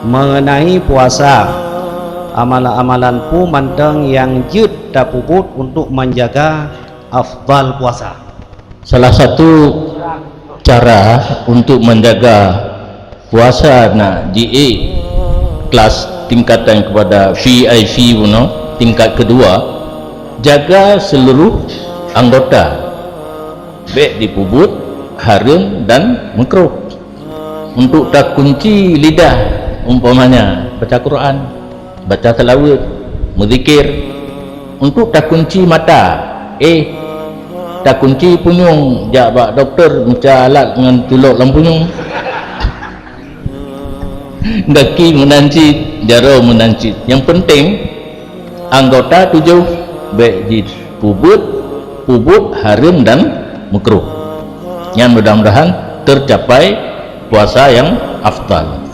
mengenai puasa. Amalan-amalan pu manteng yang jud dapuput untuk menjaga afdal puasa. Salah satu cara untuk menjaga puasa nak GA kelas tingkatan kepada VIP puno, tingkat kedua, jaga seluruh anggota baik di pubut, harum dan makruh. Untuk tak kunci lidah, umpamanya baca Quran, baca tilawat, berzikir. Untuk tak kunci mata, tak kunci punyung, jak bak doktor macam alat dengan tulok lampunyung. Daki menancit, jaro menancit. Yang penting anggota 7 baik di pubut, harum dan makruh. Yang mudah-mudahan tercapai puasa yang afdal.